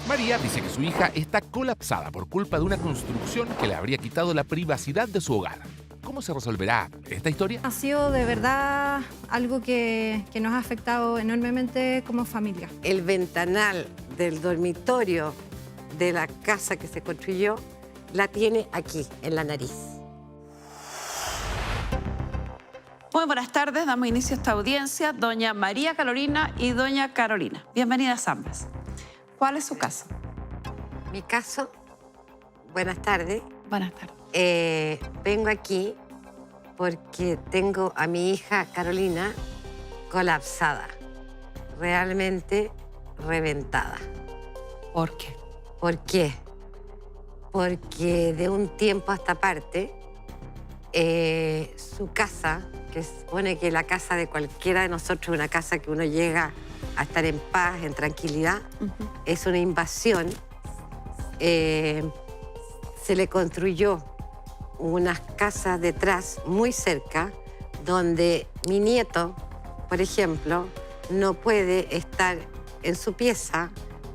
María dice que su hija está colapsada por culpa de una construcción que le habría quitado la privacidad de su hogar. ¿Cómo se resolverá esta historia? Ha sido de verdad algo que nos ha afectado enormemente como familia. El ventanal del dormitorio de la casa que se construyó la tiene aquí, en la nariz. Muy buenas tardes, damos inicio a esta audiencia, doña María Carolina y doña Carolina. Bienvenidas ambas. ¿Cuál es su caso? Mi caso, buenas tardes. Buenas tardes. Vengo aquí porque tengo a mi hija Carolina colapsada, realmente reventada. ¿Por qué? ¿Por qué? Porque de un tiempo a esta parte, su casa, que se supone que la casa de cualquiera de nosotros, una casa que uno llega a estar en paz, en tranquilidad, es una invasión. Se le construyó unas casas detrás, muy cerca, donde mi nieto, por ejemplo, no puede estar en su pieza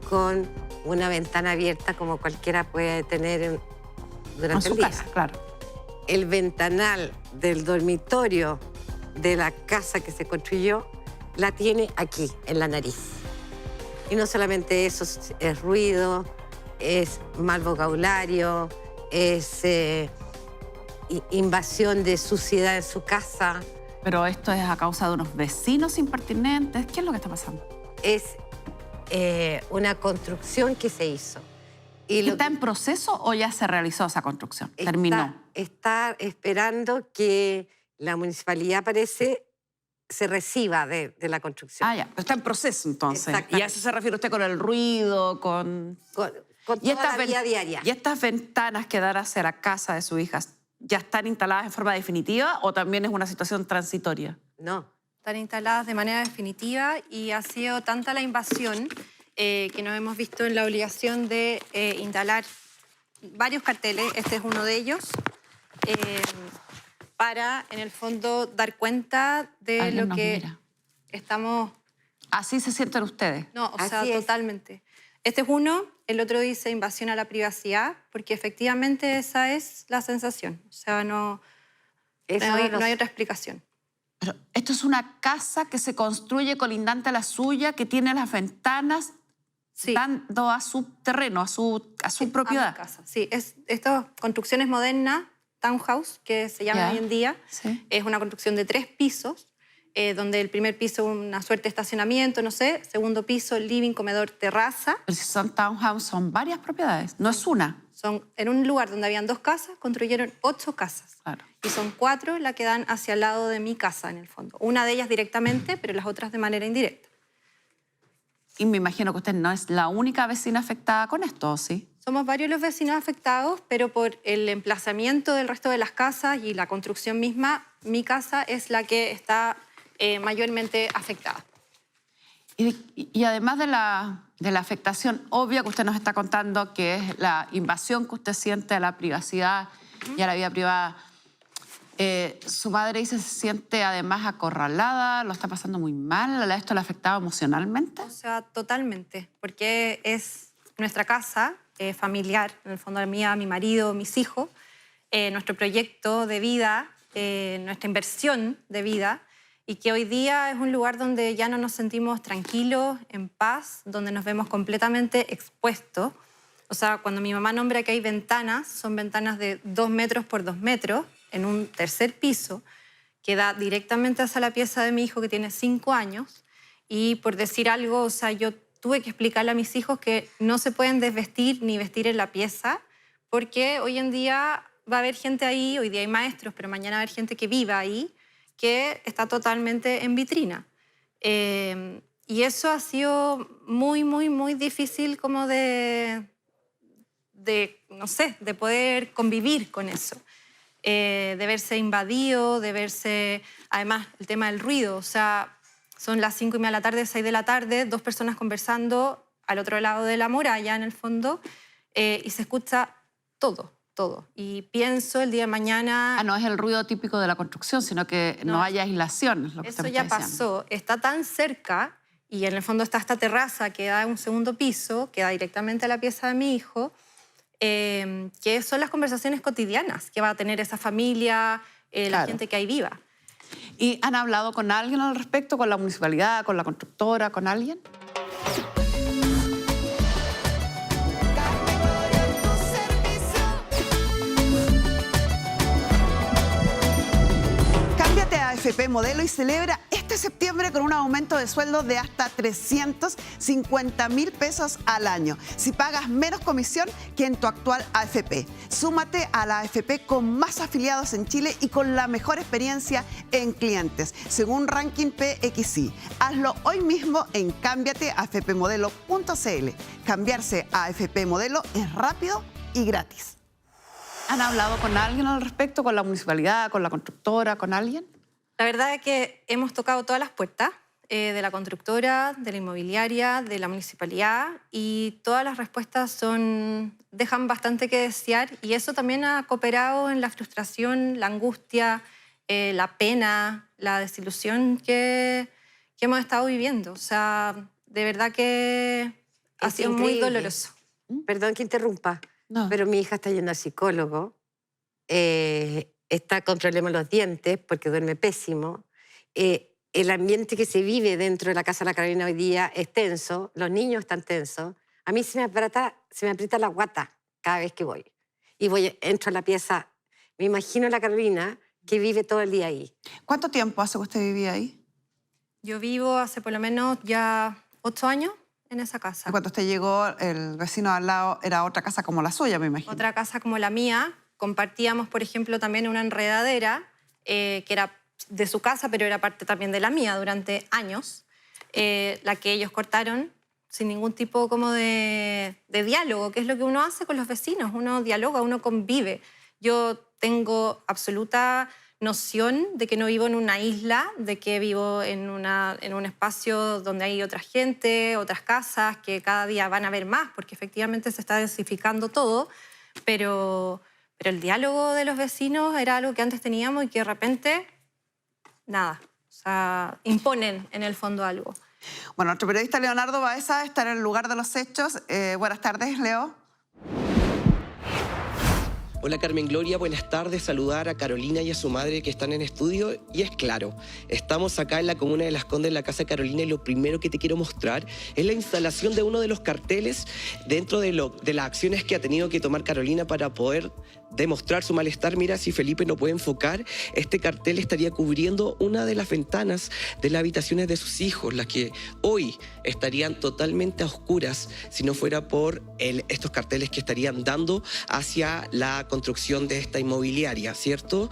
con una ventana abierta como cualquiera puede tener durante el día. En su casa, claro. El ventanal del dormitorio de la casa que se construyó la tiene aquí, en la nariz. Y no solamente eso, es ruido, es mal vocabulario, es invasión de suciedad en su casa. Pero esto es a causa de unos vecinos impertinentes. ¿Qué es lo que está pasando? Es una construcción que se hizo. Y ¿Está en proceso o ya se realizó esa construcción? Terminó. Está esperando que la municipalidad, parece, se reciba de la construcción. Ah, ya. Está en proceso, entonces. Exactamente. ¿Y a eso se refiere usted con el ruido, con toda la vida diaria. ¿Y estas ventanas que dan hacia la casa de su hija ya están instaladas en forma definitiva o también es una situación transitoria? No. Están instaladas de manera definitiva y ha sido tanta la invasión que nos hemos visto en la obligación de instalar varios carteles, este es uno de ellos, para, en el fondo, dar cuenta de Alguien lo nos que mira. estamos... ¿Así se sienten ustedes? No, o sea, Así es. totalmente. Este es uno, el otro dice invasión a la privacidad, porque efectivamente esa es la sensación. O sea, no hay otra explicación. Pero esto es una casa que se construye colindante a la suya, que tiene las ventanas Sí. dando a su terreno, a su propiedad. A mi casa. Sí, estas construcciones modernas, townhouse, que se llaman Ya. hoy en día, Sí. es una construcción de 3 pisos, donde el primer piso una suerte de estacionamiento, no sé, segundo piso, living, comedor, terraza. Pero si son townhouse, son varias propiedades, no es una. Son, en un lugar donde habían 2 casas, construyeron 8 casas. Claro. Y son 4 las que dan hacia el lado de mi casa, en el fondo. Una de ellas directamente, pero las otras de manera indirecta. Y me imagino que usted no es la única vecina afectada con esto, ¿o sí? Somos varios los vecinos afectados, pero por el emplazamiento del resto de las casas y la construcción misma, mi casa es la que está mayormente afectada. Y además de la afectación obvia que usted nos está contando, que es la invasión que usted siente a la privacidad y a la vida privada, su madre dice se siente además acorralada, lo está pasando muy mal, ¿esto le ha afectado emocionalmente? O sea, totalmente, porque es nuestra casa familiar, en el fondo la mía, mi marido, mis hijos, nuestro proyecto de vida, nuestra inversión de vida, y que hoy día es un lugar donde ya no nos sentimos tranquilos, en paz, donde nos vemos completamente expuestos. O sea, cuando mi mamá nombra que hay ventanas, son ventanas de 2 metros por 2 metros, en un tercer piso, que da directamente hacia la pieza de mi hijo que tiene 5 años. Y por decir algo, o sea, yo tuve que explicarle a mis hijos que no se pueden desvestir ni vestir en la pieza, porque hoy en día va a haber gente ahí, hoy día hay maestros, pero mañana va a haber gente que viva ahí, que está totalmente en vitrina. Y eso ha sido muy, muy, muy difícil como de no sé, de poder convivir con eso. De verse invadido, de verse... Además, el tema del ruido, o sea, son las 5:30 de la tarde, 6 de la tarde, 2 personas conversando al otro lado de la muralla, en el fondo, y se escucha todo, todo. Y pienso el día de mañana... Ah, no es el ruido típico de la construcción, sino que no haya aislación, es lo que Eso usted me ya está diciendo. pasó, está tan cerca y en el fondo está esta terraza que da un segundo piso, que da directamente a la pieza de mi hijo, que son las conversaciones cotidianas que va a tener esa familia, la Claro. gente que ahí viva. ¿Y han hablado con alguien al respecto, con la municipalidad, con la constructora, con alguien? Cámbiate a AFP Modelo y celebra este septiembre con un aumento de sueldo de hasta 350.000 pesos al año si pagas menos comisión que en tu actual AFP. Súmate a la AFP con más afiliados en Chile y con la mejor experiencia en clientes, según Ranking PXI. Hazlo hoy mismo en cambiateafpmodelo.cl. Cambiarse a AFP Modelo es rápido y gratis. ¿Han hablado con alguien al respecto, con la municipalidad, con la constructora, con alguien? La verdad es que hemos tocado todas las puertas de la constructora, de la inmobiliaria, de la municipalidad, y todas las respuestas dejan bastante que desear, y eso también ha cooperado en la frustración, la angustia, la pena, la desilusión que hemos estado viviendo. O sea, de verdad que ha Es sido muy increíble. doloroso. Perdón que interrumpa, No. pero mi hija está yendo al psicólogo, está con problemas en los dientes porque duerme pésimo. El ambiente que se vive dentro de la Casa de la Carolina hoy día es tenso, los niños están tensos. A mí se me aprieta la guata cada vez que voy. Y entro a la pieza, me imagino a la Carolina que vive todo el día ahí. ¿Cuánto tiempo hace que usted vivía ahí? Yo vivo hace por lo menos ya 8 años en esa casa. Cuando usted llegó, el vecino al lado era otra casa como la suya, me imagino. Otra casa como la mía, compartíamos, por ejemplo, también una enredadera que era de su casa, pero era parte también de la mía durante años, la que ellos cortaron sin ningún tipo como de diálogo, que es lo que uno hace con los vecinos. Uno dialoga, uno convive. Yo tengo absoluta noción de que no vivo en una isla, de que vivo en un espacio donde hay otra gente, otras casas, que cada día van a haber más, porque efectivamente se está densificando todo, pero el diálogo de los vecinos era algo que antes teníamos y que de repente, nada, o sea, imponen en el fondo algo. Bueno, nuestro periodista Leonardo Baeza está en el lugar de los hechos. Buenas tardes, Leo. Hola Carmen Gloria, buenas tardes. Saludar a Carolina y a su madre que están en estudio. Y es claro, estamos acá en la comuna de Las Condes, en la Casa de Carolina, y lo primero que te quiero mostrar es la instalación de uno de los carteles dentro de las acciones que ha tenido que tomar Carolina para poder demostrar su malestar. Mira, si Felipe no puede enfocar, este cartel estaría cubriendo una de las ventanas de las habitaciones de sus hijos, las que hoy estarían totalmente a oscuras si no fuera por estos carteles que estarían dando hacia la construcción de esta inmobiliaria, ¿cierto?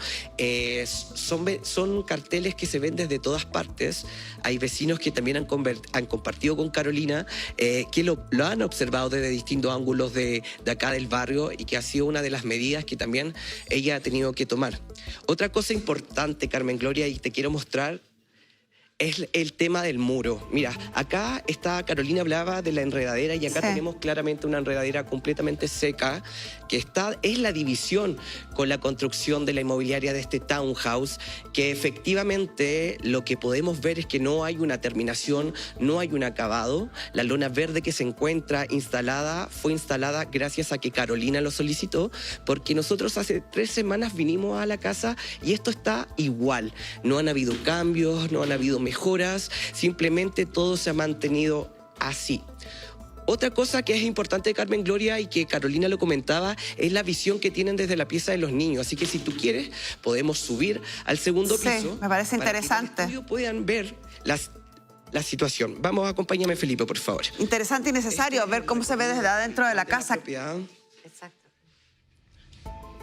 Son carteles que se ven desde todas partes. Hay vecinos que también han compartido con Carolina, que lo han observado desde distintos ángulos de acá del barrio, y que ha sido una de las medidas que también ella ha tenido que tomar. Otra cosa importante, Carmen Gloria, y te quiero mostrar, es el tema del muro. Mira, acá Carolina hablaba de la enredadera, y acá tenemos claramente una enredadera completamente seca, que es la división con la construcción de la inmobiliaria de este townhouse, que efectivamente lo que podemos ver es que no hay una terminación, no hay un acabado. La lona verde que se encuentra instalada fue instalada gracias a que Carolina lo solicitó, porque nosotros hace 3 semanas vinimos a la casa y esto está igual. No han habido cambios, no han habido mejoras, simplemente todo se ha mantenido así. Otra cosa que es importante, Carmen Gloria, y que Carolina lo comentaba, es la visión que tienen desde la pieza de los niños. Así que si tú quieres, podemos subir al segundo piso. Me parece para interesante. que en el estudio puedan ver la situación. Vamos, acompáñame, Felipe, por favor. Interesante y necesario ver cómo se ve desde adentro de la casa. Exacto.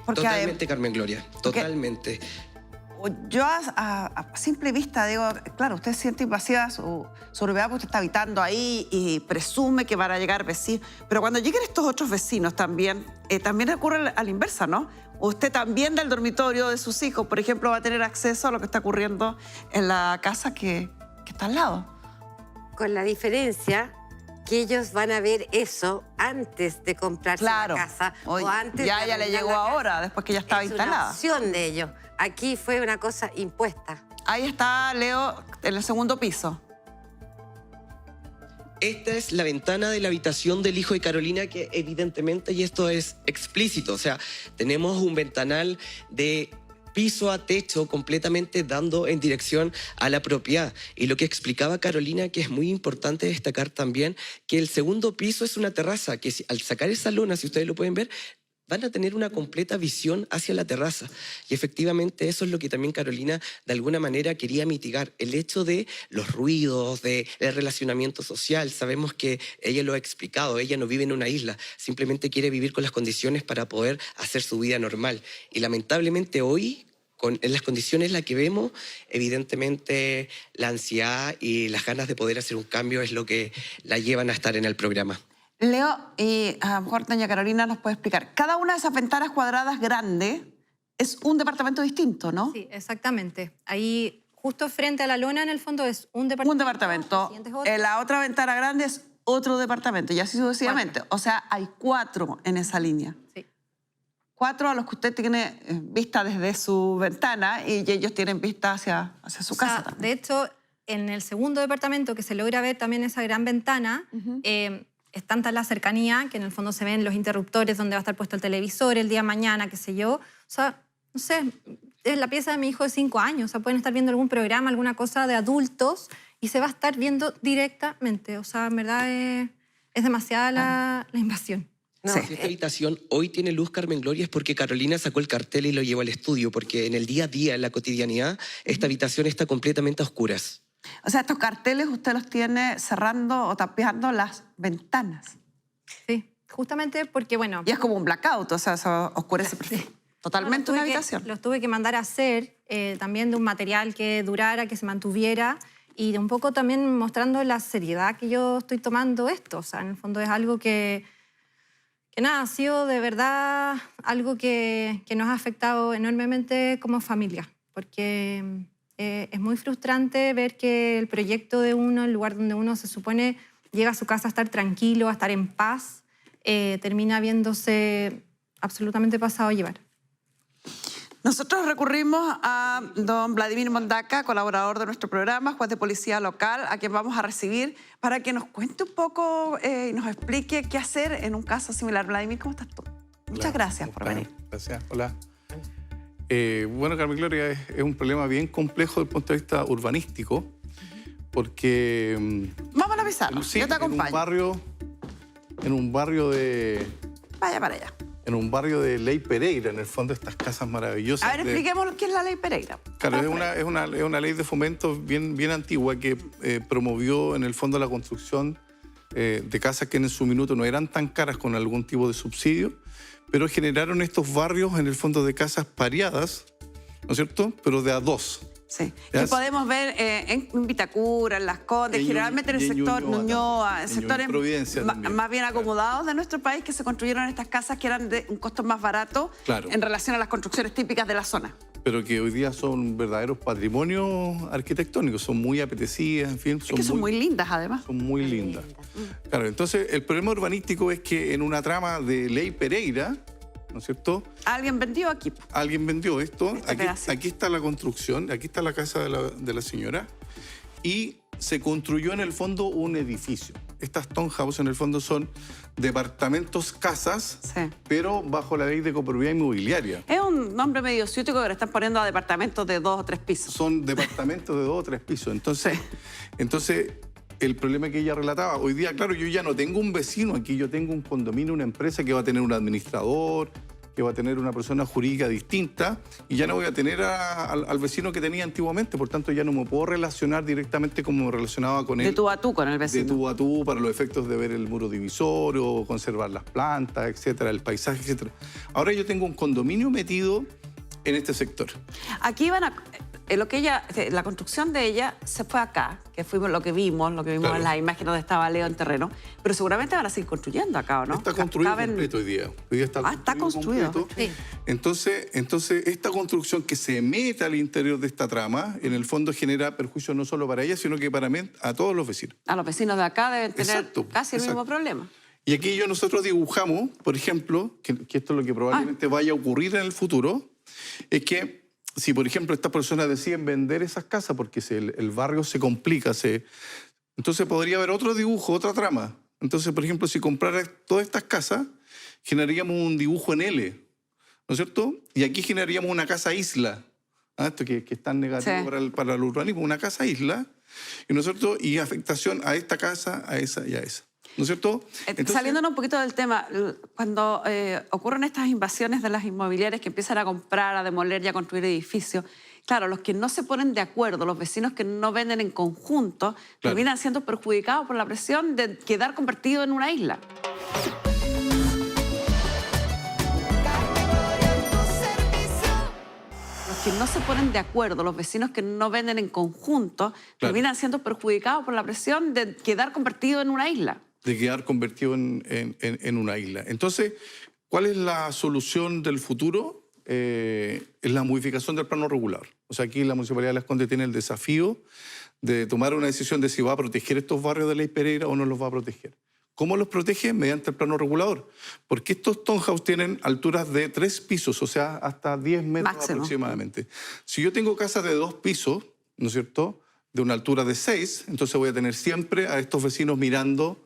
Porque Totalmente, Carmen Gloria, totalmente. yo a simple vista digo, claro, usted siente invasiva su propiedad porque usted está habitando ahí y presume que van a llegar vecinos. Pero cuando lleguen estos otros vecinos también ocurre a la inversa, ¿no? Usted también del dormitorio de sus hijos, por ejemplo, va a tener acceso a lo que está ocurriendo en la casa que está al lado. Con la diferencia que ellos van a ver eso antes de comprarse la casa. Oye, o antes ya de ella le arrendar llegó la casa. ahora, después que ya estaba Es instalada. una opción de ellos. Aquí fue una cosa impuesta. Ahí está Leo en el segundo piso. Esta es la ventana de la habitación del hijo de Carolina que evidentemente, y esto es explícito, o sea, tenemos un ventanal de piso a techo completamente dando en dirección a la propiedad. Y lo que explicaba Carolina, que es muy importante destacar también, que el segundo piso es una terraza, que al sacar esa lona, si ustedes lo pueden ver, van a tener una completa visión hacia la terraza. Y efectivamente eso es lo que también Carolina de alguna manera quería mitigar. El hecho de los ruidos, del relacionamiento social. Sabemos que ella lo ha explicado, ella no vive en una isla, simplemente quiere vivir con las condiciones para poder hacer su vida normal. Y lamentablemente hoy, en las condiciones en las que vemos, evidentemente la ansiedad y las ganas de poder hacer un cambio es lo que la llevan a estar en el programa. Leo, y a lo mejor doña Carolina nos puede explicar. Cada una de esas ventanas cuadradas grandes es un departamento distinto, ¿no? Sí, exactamente. Ahí, justo frente a la lona, en el fondo, es un departamento. Un departamento. El siguiente es otro. La otra ventana grande es otro departamento, y así sucesivamente. O sea, hay 4 en esa línea. Sí. 4 a los que usted tiene vista desde su ventana y ellos tienen vista hacia su O casa sea, también. de hecho, en el segundo departamento, que se logra ver también esa gran ventana, es tanta la cercanía que en el fondo se ven los interruptores donde va a estar puesto el televisor el día de mañana, qué sé yo. O sea, no sé, es la pieza de mi hijo de 5 años. O sea, pueden estar viendo algún programa, alguna cosa de adultos y se va a estar viendo directamente. O sea, en verdad es demasiada la invasión. No, Si esta habitación hoy tiene luz, Carmen Gloria, es porque Carolina sacó el cartel y lo llevó al estudio, porque en el día a día, en la cotidianidad, esta habitación está completamente a oscuras. O sea, estos carteles usted los tiene cerrando o tapiando las ventanas. Sí, justamente porque, bueno... Y es como un blackout, o sea, se oscurece totalmente una habitación. Los tuve que mandar a hacer también de un material que durara, que se mantuviera y de un poco también mostrando la seriedad que yo estoy tomando esto. O sea, en el fondo es algo que nada, ha sido de verdad algo que nos ha afectado enormemente como familia, porque es muy frustrante ver que el proyecto de uno, el lugar donde uno se supone llega a su casa a estar tranquilo, a estar en paz, termina viéndose absolutamente pasado a llevar. Nosotros recurrimos a don Vladimir Mondaca, colaborador de nuestro programa, juez de policía local, a quien vamos a recibir para que nos cuente un poco y nos explique qué hacer en un caso similar. Vladimir, ¿cómo estás tú? Muchas gracias por venir. Gracias, hola. Bueno, Carmen Gloria, es un problema bien complejo desde el punto de vista urbanístico, porque... Vamos a avisarlo, sí, yo te acompaño. En un barrio de... Vaya para allá. En un barrio de Ley Pereira, en el fondo, estas casas maravillosas. A ver, expliquemos qué es la ley Pereira. Claro, es una ley de fomento bien antigua que promovió, en el fondo, la construcción de casas que en su minuto no eran tan caras con algún tipo de subsidio, pero generaron estos barrios, en el fondo, de casas pareadas, ¿no es cierto?, pero de a dos. Sí, ¿Ya? que podemos ver en Vitacura, en Las Condes, generalmente en el sector Ñuñoa, en sectores Providencia también. más bien acomodados de nuestro país, que se construyeron estas casas que eran de un costo más barato Claro. en relación a las construcciones típicas de la zona. Pero que hoy día son verdaderos patrimonios arquitectónicos, son muy apetecidas, en fin. Es que son muy lindas, además. Son muy lindas. Claro, entonces el problema urbanístico es que en una trama de Ley Pereira, ¿no es cierto?, Alguien vendió aquí. alguien vendió esto, pedacito. aquí está la construcción, aquí está la casa de la señora, y se construyó en el fondo un edificio. Estas townhouses en el fondo son departamentos, casas, Sí. pero bajo la ley de copropiedad inmobiliaria. Es un nombre medio ciútico que le están poniendo a departamentos de 2 o 3 pisos. Son departamentos de 2 o 3 pisos. Entonces, el problema que ella relataba, hoy día, claro, yo ya no tengo un vecino aquí, yo tengo un condominio, una empresa que va a tener un administrador, que va a tener una persona jurídica distinta, y ya no voy a tener al vecino que tenía antiguamente, por tanto ya no me puedo relacionar directamente como me relacionaba con él. De tú a tú con el De vecino. tú a tú, para los efectos de ver el muro divisorio, conservar las plantas, etcétera, el paisaje, etcétera. Ahora yo tengo un condominio metido en este sector. Aquí van a... la construcción de ella se fue acá, que fuimos lo que vimos Claro. en la imagen donde estaba Leo en terreno, pero seguramente van a seguir construyendo acá, ¿o no? Está construido Caben- completo hoy día. Hoy día está está construido. completo. Sí. Entonces, esta construcción que se mete al interior de esta trama, en el fondo genera perjuicio no solo para ella, sino que para a todos los vecinos. A los vecinos de acá deben tener Exacto, casi el mismo exacto. problema. Y aquí nosotros dibujamos, por ejemplo, que esto es lo que probablemente vaya a ocurrir en el futuro, es que si, por ejemplo, estas personas deciden vender esas casas porque el barrio se complica, se Entonces podría haber otro dibujo, otra trama. Entonces, por ejemplo, si comprara todas estas casas, generaríamos un dibujo en L, ¿no es cierto? Y aquí generaríamos una casa isla. Esto que es tan negativo Sí. para el urbanismo, una casa isla, ¿no es cierto? Y afectación a esta casa, a esa y a esa. ¿No es cierto? Entonces, Saliéndonos un poquito del tema, cuando ocurren estas invasiones de las inmobiliarias que empiezan a comprar, a demoler y a construir edificios, claro, los que no se ponen de acuerdo, los vecinos que no venden en conjunto, terminan siendo perjudicados por la presión de quedar convertido en una isla. Los que no se ponen de acuerdo, los vecinos que no venden en conjunto, terminan siendo perjudicados por la presión de quedar convertido en una isla. de quedar convertido en una isla. Entonces, ¿cuál es la solución del futuro? Es la modificación del plano regular. O sea, aquí la Municipalidad de Las Condes tiene el desafío de tomar una decisión de si va a proteger estos barrios de Ley Pereira o no los va a proteger. ¿Cómo los protege? Mediante el plano regulador. Porque estos townhouse tienen alturas de 3 pisos, o sea, hasta 10 metros Máximo. aproximadamente. Si yo tengo casas de 2 pisos, ¿no es cierto?, de una altura de 6, entonces voy a tener siempre a estos vecinos mirando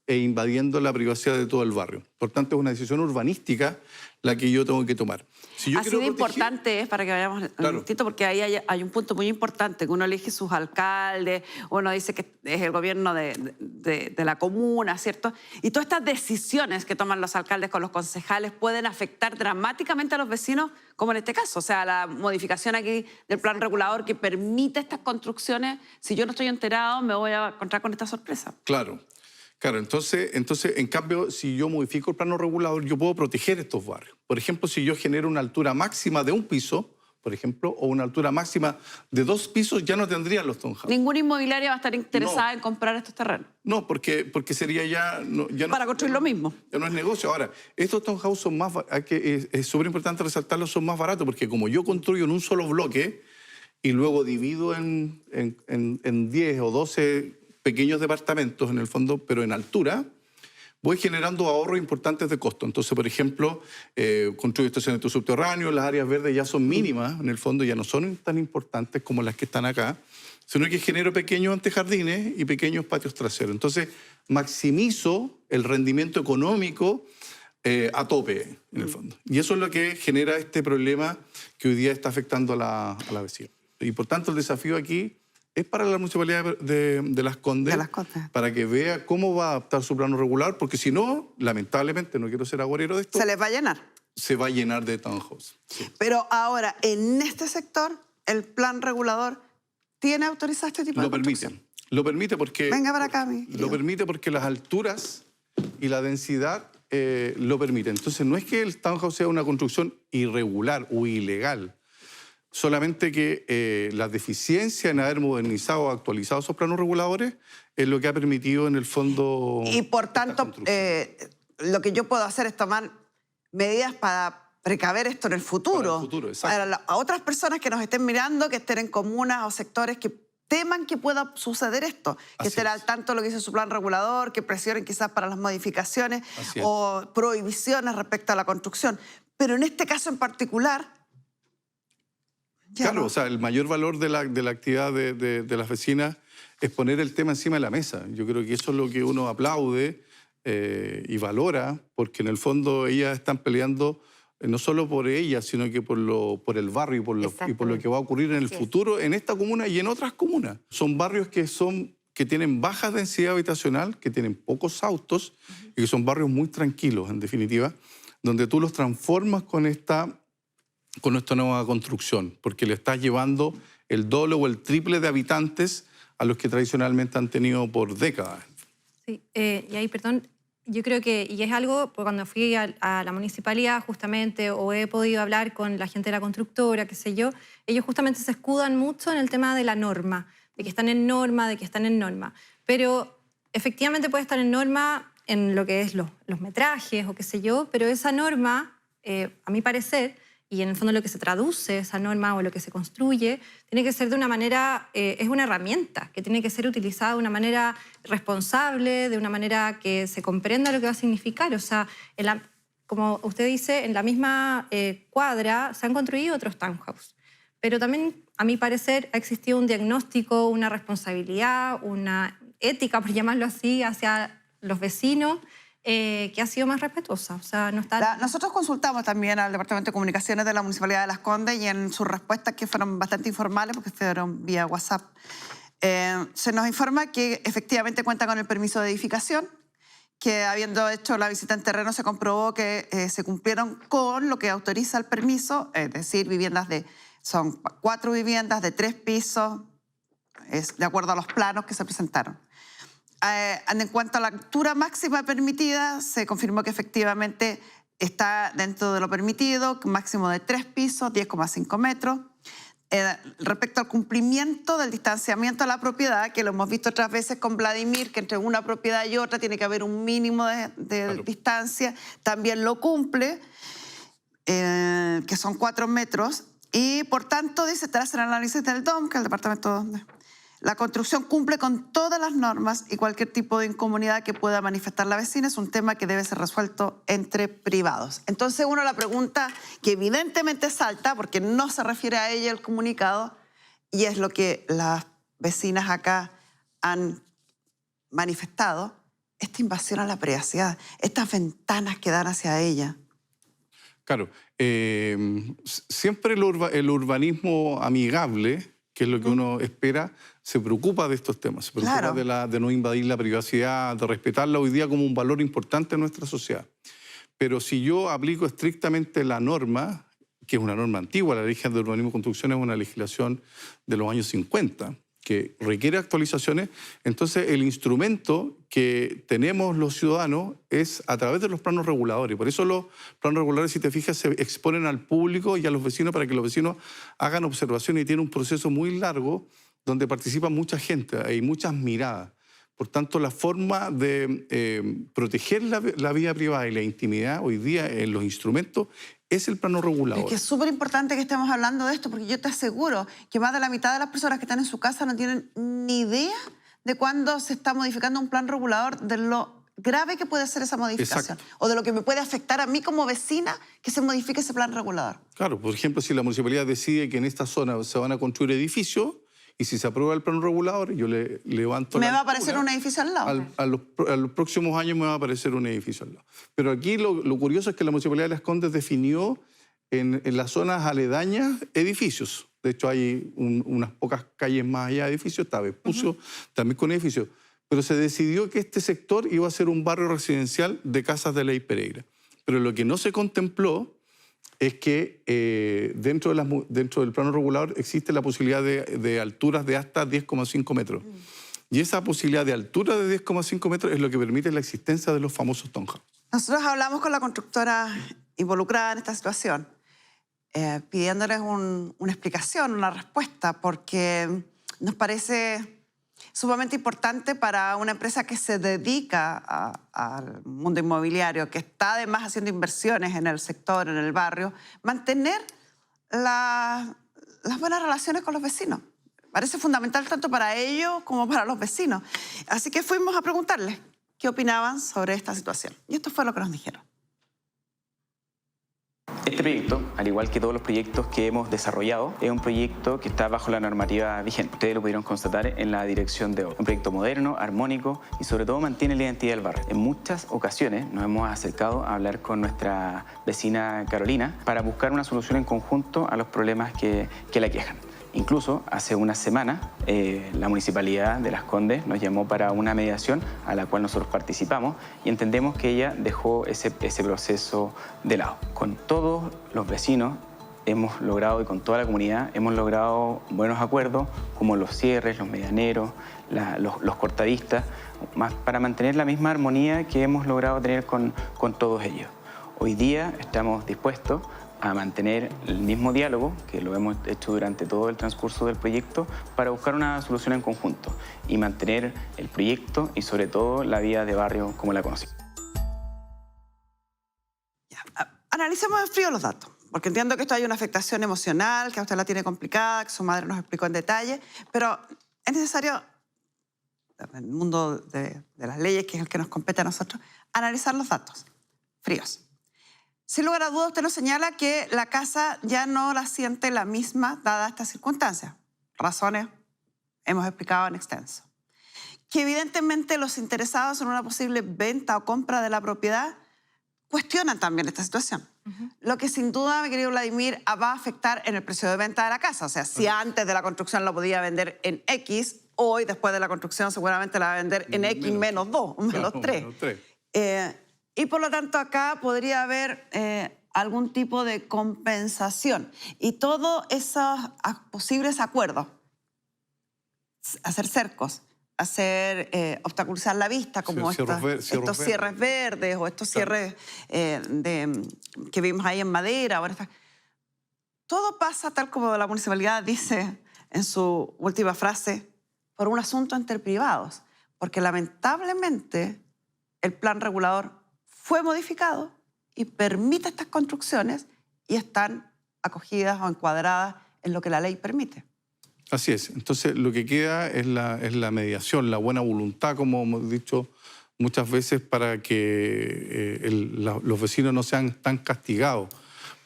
e invadiendo la privacidad de todo el barrio. Por tanto, es una decisión urbanística la que yo tengo que tomar. Si yo Así quiero de proteger- importante es, para que vayamos Claro. distinto, porque ahí hay un punto muy importante, que uno elige sus alcaldes, uno dice que es el gobierno de la comuna, ¿cierto? Y todas estas decisiones que toman los alcaldes con los concejales pueden afectar dramáticamente a los vecinos, como en este caso. O sea, la modificación aquí del plan regulador que permite estas construcciones, si yo no estoy enterado, me voy a encontrar con esta sorpresa. Claro. Claro, entonces, en cambio, si yo modifico el plano regulador, yo puedo proteger estos barrios. Por ejemplo, si yo genero una altura máxima de 1 piso, por ejemplo, o una altura máxima de 2 pisos, ya no tendrían los townhouses. Ninguna inmobiliaria va a estar interesada en comprar estos terrenos. No, porque sería ya no, Para construir lo mismo. Ya no es negocio. Ahora, estos townhouses son más... Es súper importante resaltarlos, son más baratos, porque como yo construyo en un solo bloque y luego divido en 10 o 12 pequeños departamentos, en el fondo, pero en altura, voy generando ahorros importantes de costo. Entonces, por ejemplo, construyo estacionamiento subterráneo, las áreas verdes ya son mínimas, en el fondo ya no son tan importantes como las que están acá, sino que genero pequeños antejardines y pequeños patios traseros. Entonces, maximizo el rendimiento económico a tope, en el fondo. Y eso es lo que genera este problema que hoy día está afectando a la vecina. Y por tanto, el desafío aquí es para la Municipalidad de Las Condes, De Las Condes. para que vea cómo va a adaptar su plano regular, porque si no, lamentablemente, no quiero ser agorero de esto, Se les va a llenar. se va a llenar de townhouse. Sí. Pero ahora, en este sector, el plan regulador tiene autorizado este tipo de Lo permite. construcción. Lo permite porque... Venga para acá, mi querido. Lo permite porque las alturas y la densidad lo permiten. Entonces, no es que el townhouse sea una construcción irregular o ilegal, solamente que la deficiencia en haber modernizado o actualizado esos planos reguladores es lo que ha permitido, en el fondo... Y por esta tanto, construcción. lo que yo puedo hacer es tomar medidas para precaver esto en el futuro. Para el futuro, exacto. A otras personas que nos estén mirando, que estén en comunas o sectores que teman que pueda suceder esto, que Así estén es. al tanto de lo que dice su plan regulador, que presionen quizás para las modificaciones Así es. o prohibiciones respecto a la construcción. Pero en este caso en particular... ya Claro, no. o sea, el mayor valor de la actividad de las vecinas es poner el tema encima de la mesa. Yo creo que eso es lo que uno aplaude y valora, porque en el fondo ellas están peleando no solo por ellas, sino que por el barrio y por lo que va a ocurrir en el Así es. futuro en esta comuna y en otras comunas. Son barrios que tienen baja densidad habitacional, que tienen pocos autos y que son barrios muy tranquilos, en definitiva, donde tú los transformas con esta nueva construcción, porque le estás llevando el doble o el triple de habitantes a los que tradicionalmente han tenido por décadas. Sí, y ahí, perdón, yo creo que, y es algo, pues, cuando fui a la municipalidad justamente, o he podido hablar con la gente de la constructora, qué sé yo, ellos justamente se escudan mucho en el tema de la norma, de que están en norma, de que están en norma. Pero efectivamente puede estar en norma en lo que es los metrajes o qué sé yo, pero esa norma, a mi parecer, y en el fondo lo que se traduce, esa norma o lo que se construye, tiene que ser de una manera, es una herramienta que tiene que ser utilizada de una manera responsable, de una manera que se comprenda lo que va a significar. O sea, como usted dice, en la misma cuadra se han construido otros townhouse. Pero también, a mi parecer, ha existido un diagnóstico, una responsabilidad, una ética, por llamarlo así, hacia los vecinos, que ha sido más respetuosa. O sea, no está... Nosotros consultamos también al Departamento de Comunicaciones de la Municipalidad de Las Condes y en sus respuestas, que fueron bastante informales porque fueron vía WhatsApp, se nos informa que efectivamente cuenta con el permiso de edificación, que habiendo hecho la visita en terreno se comprobó que se cumplieron con lo que autoriza el permiso, es decir, son 4 viviendas de 3 pisos, de acuerdo a los planos que se presentaron. En cuanto a la altura máxima permitida, se confirmó que efectivamente está dentro de lo permitido, máximo de 3 pisos, 10,5 metros. Respecto al cumplimiento del distanciamiento a la propiedad, que lo hemos visto otras veces con Vladimir, que entre una propiedad y otra tiene que haber un mínimo de distancia, también lo cumple, que son 4 metros, y por tanto, dice, tras el análisis del DOM, que es el departamento donde... La construcción cumple con todas las normas y cualquier tipo de incomodidad que pueda manifestar la vecina es un tema que debe ser resuelto entre privados. Entonces uno la pregunta que evidentemente salta, porque no se refiere a ella el comunicado, y es lo que las vecinas acá han manifestado, esta invasión a la privacidad, estas ventanas que dan hacia ella. Claro, siempre el urbanismo amigable, que es lo que uno espera, se preocupa de estos temas, se preocupa de no invadir la privacidad, de respetarla hoy día como un valor importante en nuestra sociedad. Pero si yo aplico estrictamente la norma, que es una norma antigua, la Ley General de Urbanismo y Construcción es una legislación de los años 50, que requiere actualizaciones, entonces el instrumento que tenemos los ciudadanos es a través de los planos reguladores. Por eso los planos reguladores, si te fijas, se exponen al público y a los vecinos para que los vecinos hagan observaciones, y tiene un proceso muy largo donde participa mucha gente, hay muchas miradas. Por tanto, la forma de proteger la vida privada y la intimidad hoy día en los instrumentos es el plano regulador. Es que es súper importante que estemos hablando de esto, porque yo te aseguro que más de la mitad de las personas que están en su casa no tienen ni idea de cuándo se está modificando un plan regulador, de lo grave que puede ser esa modificación. Exacto. O de lo que me puede afectar a mí como vecina que se modifique ese plan regulador. Claro, por ejemplo, si la municipalidad decide que en esta zona se van a construir edificios, y si se aprueba el plano regulador, yo le levanto Me la va a altura, aparecer un edificio al lado. a los próximos años me va a aparecer un edificio al lado. Pero aquí lo curioso es que la Municipalidad de Las Condes definió en las zonas aledañas edificios. De hecho, hay unas pocas calles más allá de edificios, está Vespucio también con edificios. Pero se decidió que este sector iba a ser un barrio residencial de Casas de Ley Pereira. Pero lo que no se contempló es que dentro del plano regulador existe la posibilidad de alturas de hasta 10,5 metros. Y esa posibilidad de altura de 10,5 metros es lo que permite la existencia de los famosos townhouse. Nosotros hablamos con la constructora involucrada en esta situación, pidiéndoles una explicación, una respuesta, porque nos parece sumamente importante para una empresa que se dedica al mundo inmobiliario, que está además haciendo inversiones en el sector, en el barrio, mantener las buenas relaciones con los vecinos. Parece fundamental tanto para ellos como para los vecinos. Así que fuimos a preguntarles qué opinaban sobre esta situación. Y esto fue lo que nos dijeron. Este proyecto, al igual que todos los proyectos que hemos desarrollado, es un proyecto que está bajo la normativa vigente. Ustedes lo pudieron constatar en la dirección de obra. Un proyecto moderno, armónico y sobre todo mantiene la identidad del barrio. En muchas ocasiones nos hemos acercado a hablar con nuestra vecina Carolina para buscar una solución en conjunto a los problemas que la aquejan. Incluso hace una semana la Municipalidad de Las Condes nos llamó para una mediación a la cual nosotros participamos y entendemos que ella dejó ese proceso de lado. Con todos los vecinos hemos logrado, y con toda la comunidad, hemos logrado buenos acuerdos como los cierres, los medianeros, los cortadistas, para mantener la misma armonía que hemos logrado tener con todos ellos. Hoy día estamos dispuestos a mantener el mismo diálogo, que lo hemos hecho durante todo el transcurso del proyecto, para buscar una solución en conjunto y mantener el proyecto y sobre todo la vida de barrio como la conocemos. Analicemos en frío los datos, porque entiendo que esto hay una afectación emocional, que a usted la tiene complicada, que su madre nos explicó en detalle, pero es necesario, en el mundo de las leyes, que es el que nos compete a nosotros, analizar los datos fríos. Sin lugar a dudas, usted nos señala que la casa ya no la siente la misma dada estas circunstancias. Razones hemos explicado en extenso. que evidentemente los interesados en una posible venta o compra de la propiedad cuestionan también esta situación. Lo que sin duda, mi querido Vladimir, va a afectar en el precio de venta de la casa. O sea, si antes de la construcción lo podía vender en X, hoy, después de la construcción, seguramente la va a vender en X menos 2, menos 3. Y por lo tanto, acá podría haber algún tipo de compensación. Y todos esos posibles acuerdos, hacer cercos, obstaculizar la vista, como estos cierres verdes o estos cierres que vimos ahí en madera. Todo pasa, tal como la municipalidad dice en su última frase, por un asunto entre privados, porque lamentablemente el plan regulador fue modificado y permite estas construcciones y están acogidas o encuadradas en lo que la ley permite. Así es. Entonces, lo que queda es la mediación, la buena voluntad, como hemos dicho muchas veces, para que los vecinos no sean tan castigados.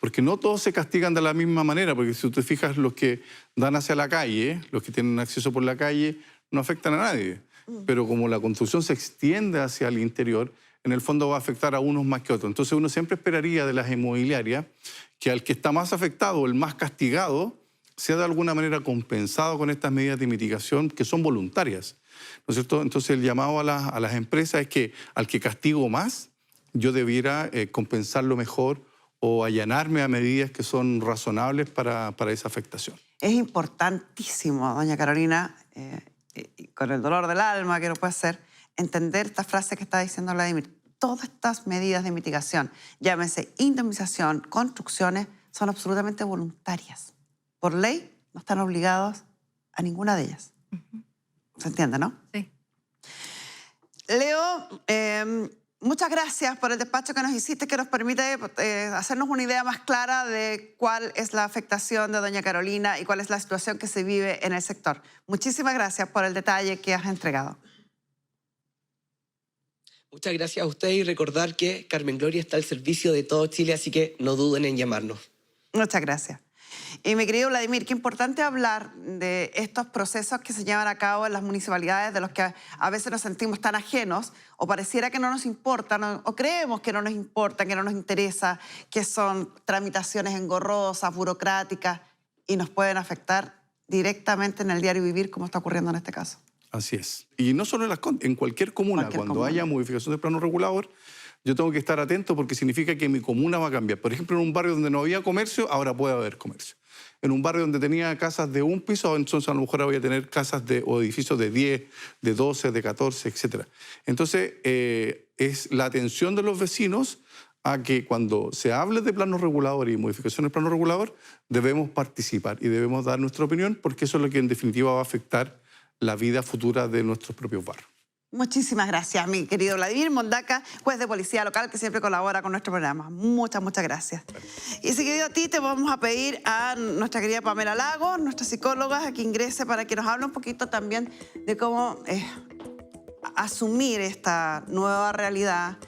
Porque no todos se castigan de la misma manera, porque si tú te fijas, los que dan hacia la calle, los que tienen acceso por la calle, no afectan a nadie. Pero como la construcción se extiende hacia el interior, en el fondo va a afectar a unos más que otros. Entonces, uno siempre esperaría de las inmobiliarias que al que está más afectado, el más castigado, sea de alguna manera compensado con estas medidas de mitigación que son voluntarias, ¿no es cierto? Entonces el llamado a las empresas es que al que castigo más, yo debiera compensarlo mejor o allanarme a medidas que son razonables para esa afectación. Es importantísimo, doña Carolina, con el dolor del alma que no puede ser, entender esta frase que está diciendo Vladimir. Todas estas medidas de mitigación, llámese indemnización, construcciones, son absolutamente voluntarias. Por ley, no están obligados a ninguna de ellas. ¿Se entiende, no? Sí. Leo, muchas gracias por el despacho que nos hiciste, que nos permite hacernos una idea más clara de cuál es la afectación de doña Carolina y cuál es la situación que se vive en el sector. Muchísimas gracias por el detalle que has entregado. Muchas gracias a ustedes y recordar que Carmen Gloria está al servicio de todo Chile, así que no duden en llamarnos. Muchas gracias. Y mi querido Vladimir, qué importante hablar de estos procesos que se llevan a cabo en las municipalidades, de los que a veces nos sentimos tan ajenos, o pareciera que no nos importan, o creemos que no nos importan, que no nos interesa, que son tramitaciones engorrosas, burocráticas, y nos pueden afectar directamente en el diario vivir, como está ocurriendo en este caso. Así es. Y no solo en cualquier comuna, cuando haya modificación del plano regulador, yo tengo que estar atento porque significa que mi comuna va a cambiar. Por ejemplo, en un barrio donde no había comercio, ahora puede haber comercio. En un barrio donde tenía casas de un piso, entonces a lo mejor voy a tener casas o edificios de 10, de 12, de 14, etc. Entonces, es la atención de los vecinos a que cuando se hable de planos reguladores y modificación del plano regulador, debemos participar y debemos dar nuestra opinión, porque eso es lo que en definitiva va a afectar la vida futura de nuestros propios barrios. Muchísimas gracias, mi querido Vladimir Mondaca, juez de policía local que siempre colabora con nuestro programa. Muchas, muchas gracias. Y seguido a ti te vamos a pedir a nuestra querida Pamela Lagos, nuestra psicóloga, que ingrese para que nos hable un poquito también de cómo asumir esta nueva realidad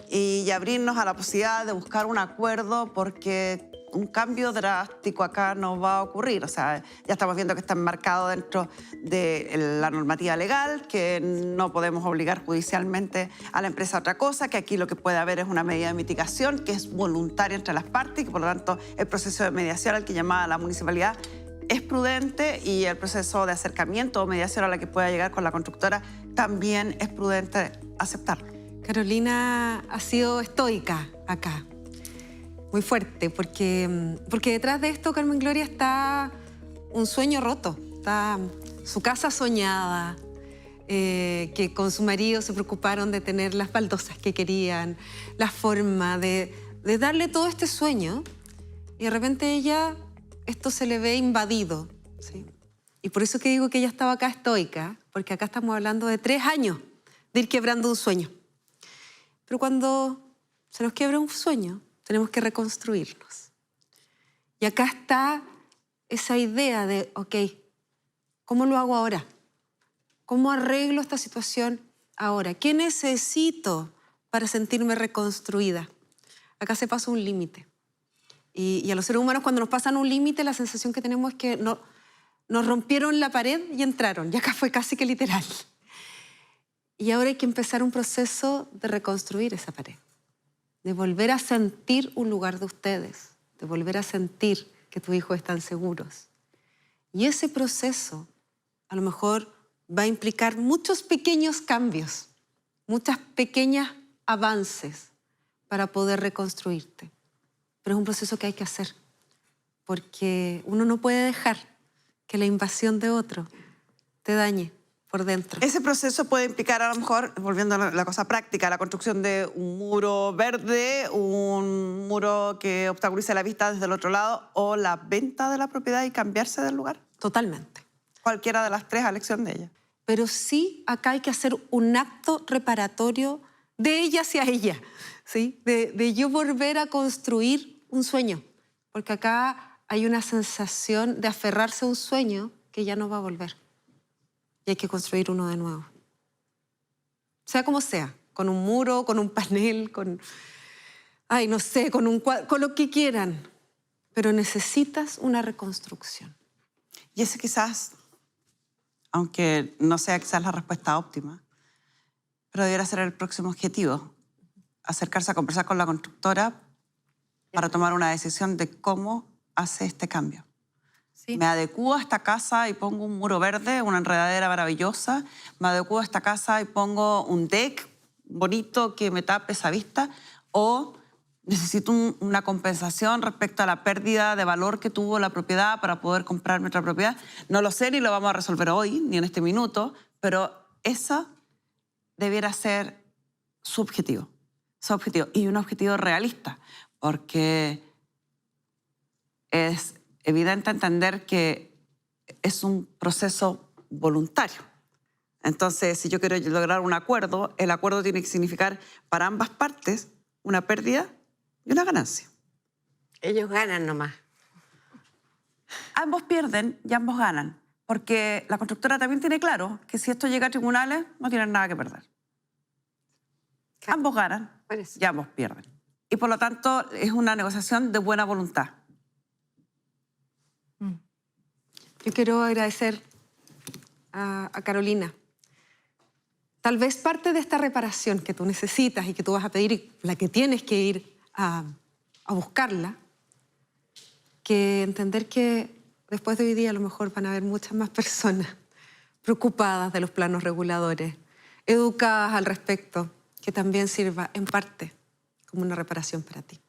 y abrirnos a la posibilidad de buscar un acuerdo, porque un cambio drástico acá no va a ocurrir. O sea, ya estamos viendo que está enmarcado dentro de la normativa legal, que no podemos obligar judicialmente a la empresa a otra cosa, que aquí lo que puede haber es una medida de mitigación que es voluntaria entre las partes y que por lo tanto el proceso de mediación al que llamaba la municipalidad es prudente, y el proceso de acercamiento o mediación a la que pueda llegar con la constructora también es prudente aceptarlo. Carolina ha sido estoica acá. Muy fuerte, porque detrás de esto, Carmen Gloria, está un sueño roto. Está su casa soñada, que con su marido se preocuparon de tener las baldosas que querían, la forma de darle todo este sueño, y de repente esto se le ve invadido, ¿sí? Y por eso que digo que ella estaba acá estoica, porque acá estamos hablando de 3 años de ir quebrando un sueño. Pero cuando se nos quiebra un sueño, tenemos que reconstruirnos. Y acá está esa idea de, ok, ¿cómo lo hago ahora? ¿Cómo arreglo esta situación ahora? ¿Qué necesito para sentirme reconstruida? Acá se pasa un límite. Y a los seres humanos, cuando nos pasan un límite, la sensación que tenemos es que nos rompieron la pared y entraron. Y acá fue casi que literal. Y ahora hay que empezar un proceso de reconstruir esa pared, de volver a sentir un lugar de ustedes, de volver a sentir que tus hijos están seguros. Y ese proceso a lo mejor va a implicar muchos pequeños cambios, muchos pequeños avances para poder reconstruirte. Pero es un proceso que hay que hacer, porque uno no puede dejar que la invasión de otro te dañe por dentro. Ese proceso puede implicar, a lo mejor, volviendo a la cosa práctica, la construcción de un muro verde, un muro que obstaculice la vista desde el otro lado, o la venta de la propiedad y cambiarse del lugar. Totalmente. Cualquiera de las tres a elección de ella. Pero sí, acá hay que hacer un acto reparatorio de ella hacia ella, ¿sí? De yo volver a construir un sueño. Porque acá hay una sensación de aferrarse a un sueño que ya no va a volver. Y hay que construir uno de nuevo. Sea como sea, con un muro, con un panel, con, ay, no sé, con un cuadro, con lo que quieran. Pero necesitas una reconstrucción. Y ese quizás, aunque no sea quizás la respuesta óptima, pero debiera ser el próximo objetivo. Acercarse a conversar con la constructora para tomar una decisión de cómo hace este cambio. Sí. Me adecuo a esta casa y pongo un muro verde, una enredadera maravillosa. Me adecuo a esta casa y pongo un deck bonito que me tape esa vista. O necesito una compensación respecto a la pérdida de valor que tuvo la propiedad para poder comprarme otra propiedad. No lo sé ni lo vamos a resolver hoy, ni en este minuto, pero esa debiera ser su objetivo. Su objetivo. Y un objetivo realista, porque es evidente entender que es un proceso voluntario. Entonces, si yo quiero lograr un acuerdo, el acuerdo tiene que significar para ambas partes una pérdida y una ganancia. Ellos ganan nomás. Ambos pierden y ambos ganan, porque la constructora también tiene claro que si esto llega a tribunales, no tienen nada que perder. Claro. Ambos ganan Por eso. y ambos pierden. Y por lo tanto, es una negociación de buena voluntad. Yo quiero agradecer a Carolina. Tal vez parte de esta reparación que tú necesitas y que tú vas a pedir, y la que tienes que ir a buscarla, que entender que después de hoy día a lo mejor van a haber muchas más personas preocupadas de los planos reguladores, educadas al respecto, que también sirva en parte como una reparación para ti.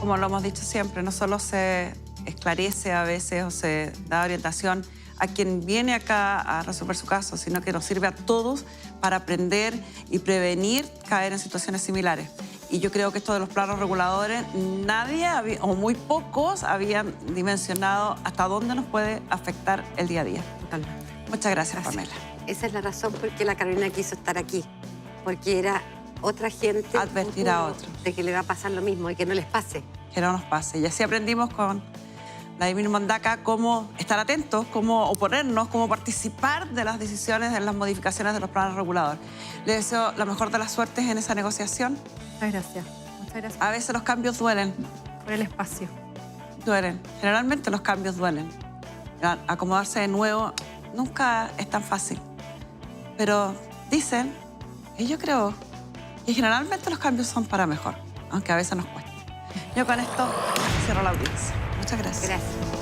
Como lo hemos dicho siempre, no solo se esclarece a veces o se da orientación a quien viene acá a resolver su caso, sino que nos sirve a todos para aprender y prevenir caer en situaciones similares. Y yo creo que esto de los planos reguladores, nadie o muy pocos habían dimensionado hasta dónde nos puede afectar el día a día. Totalmente. Muchas gracias, Pamela. Esa es la razón por la Carolina quiso estar aquí, porque era otra gente Advertir a otros. de que le va a pasar lo mismo y que no les pase. Que no nos pase. Y así aprendimos con Vladimir Mondaca cómo estar atentos, cómo oponernos, cómo participar de las decisiones, de las modificaciones de los planes reguladores. Le deseo la mejor de las suertes en esa negociación. Muchas gracias. Muchas gracias A veces los cambios duelen. por el espacio. Duelen. Generalmente los cambios duelen. Acomodarse de nuevo nunca es tan fácil. Pero dicen, y yo creo que generalmente los cambios son para mejor, aunque a veces nos cueste. Yo con esto cierro la audiencia. Muchas gracias. Gracias.